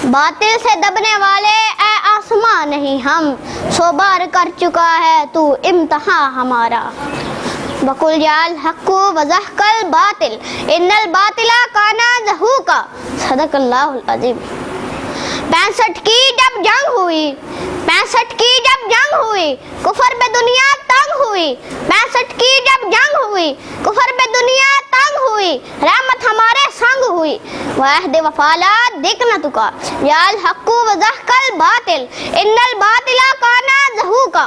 बातिल से दबने वाले ए आसमां नहीं हम, 100 बार कर चुका है तू इम्तहां हमारा। वकुल जाल हक्कु वज़हकल बातिल इन्नल बातिला काना ज़हूका। सदक़ल्लाहुल अज़ीम। 65 की जब जंग हुई, 65 की जब जंग हुई, कुफर पे दुनिया तंग हुई। 65 की जब जंग हुई, कुफर पे दुनिया तंग हुई, रहमत हमारे संग हुई। वहद वफाला दिक न तुका, याल हक्कु वज़हकल बातिल इन्नल बातिला काना ज़हूका।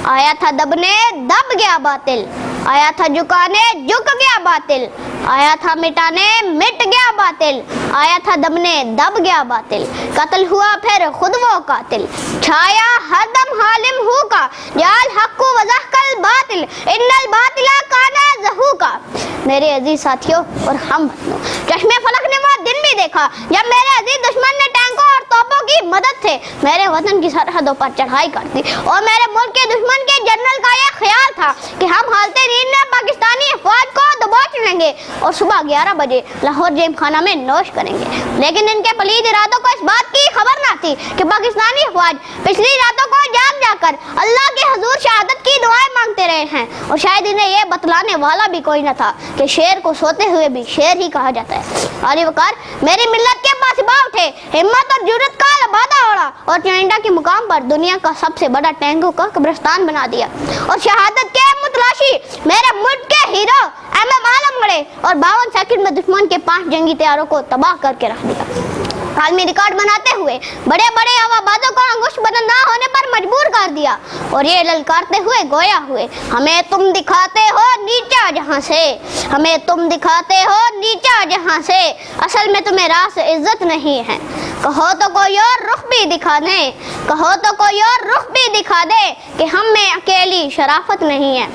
आया था दबने दब गया बातिल, आया था झुकाने झुक गया बातिल, आया था मिटाने मिट गया बातिल, आया था दबने दब गया बातिल। कत्ल हुआ फिर खुद वो कातिल, छाया हरदम हालिम हु का, जाल हक्कु वज़हकल बातिल इन्नल बातिला काना ज़हूका। मेरे अजीज साथियों और हम वतनों, चश्मे फलक ने वो दिन भी देखा जब मेरे अजीज दुश्मन ने टैंकों और तोपों की मदद से मेरे वतन की सरहदों पर चढ़ाई कर दी, और मेरे मुल्क के दुश्मन के जनरल का यह ख्याल था कि हम हालते नींद में पाकिस्तानी फौज को दबोच लेंगे और सुबह 11 बजे लाहौर जेम खाना में नोश करेंगे। लेकिन इनके पलीद इरादों को इस बात की खबर ना थी कि पाकिस्तानी फौज पिछली रातों को जाग जाकर अल्लाह के हुजूर शहादत की दुआएं मांगते रहे हैं, और शायद इन्हें यह बतलाने वाला भी कोई न था कि शेर को सोते हुए भी शेर ही कहा जाता है। अली वकार मेरी मिल्लत के पास बा उठे, हिम्मत और जुर्रत का लबादा ओढ़ा और चुनिंदा के मुकाम पर दुनिया का सबसे बड़ा टैंकों का कब्रिस्तान बना दिया, और शहादत के मुतलाशी मेरे मुल्क के हीरो एमएम आलमगढ़ और 52 सेकंड में दुश्मन के 5 जंगी तैयारों को तबाह करके रख दिया। आलमी रिकॉर्ड बनाते हुए बड़े बड़े हवाबाजों को अंगुश बदल ना होने पर मजबूर कर दिया, और ये ललकारते हुए गोया हुए, हमें तुम दिखाते हो नीचा जहां से, हमें तुम दिखाते हो नीचा जहां से, असल में तुम्हें रास इज्जत नहीं है। कहो तो कोई और रुख भी दिखा दे, कहो तो कोई और रुख भी दिखा दे कि हम में अकेली शराफत नहीं है।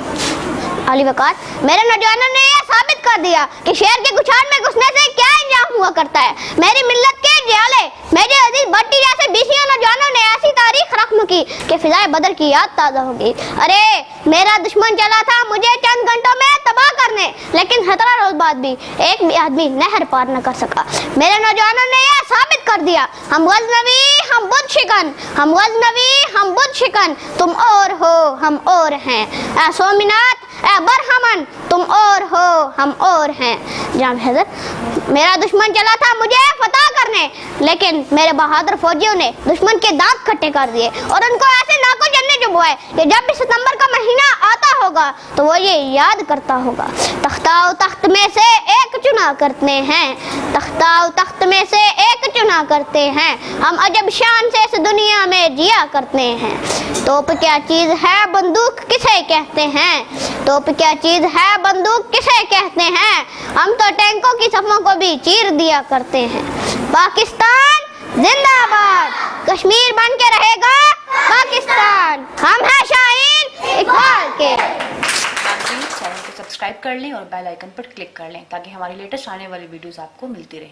अली वकार मेरे नौजवानों ने यह साबित कर दिया कि शेर के गुछार में घुसने से क्या इंजाम हुआ करता है। मेरी मिल्लत के जियाले मेरे अजीज भट्टी जैसे 20 नौजवानों ने ऐसी तारीख रख्म की कि फिजाए बदर की याद ताज़ा होगी। अरे मेरा दुश्मन चला था मुझे चंद घंटों में तबाह करने, लेकिन 17 रोज बाद भी एक भी आदमी नहर पार न कर सका। मेरे नौजवानों ने यह साबित कर दिया, हम गज़नवी हम बुद्ध शिकन, हम गज़नवी हम बुद्ध शिकन, तुम और हो हम और हैं। ऐ सोमनाथ ऐ बरहमन तुम और हो हम और हैं। जनाब हज़रत मेरा दुश्मन चला था मुझे फतह करने, लेकिन मेरे बहादुर फौजियों ने दुश्मन के दांत खट्टे कर दिए और उनको ऐसे नाकों जलने चुभवाए कि जब भी सितंबर का महीना आता होगा तो वो ये याद करता होगा, तख्ताओ तख्त में से एक चुना करते हैं, तख्ताओ तख्त में से एक चुना करते हैं, हम अजब शान से इस दुनिया में जिया करते हैं। तोप क्या चीज़ है बंदूक किसे कहते हैं, तोप क्या चीज़ है बंदूक किसे कहते हैं, हम तो टैंकों की सफ़ों को भी चीर दिया करते हैं। पाकिस्तान जिंदाबाद, कश्मीर बन के रहेगा पाकिस्तान, हम हैं शाहीन इकबाल के। चैनल को सब्सक्राइब कर लें और बेल आइकन पर क्लिक कर लें ताकि हमारी लेटेस्ट आने वाली वीडियोस आपको मिलती रहें।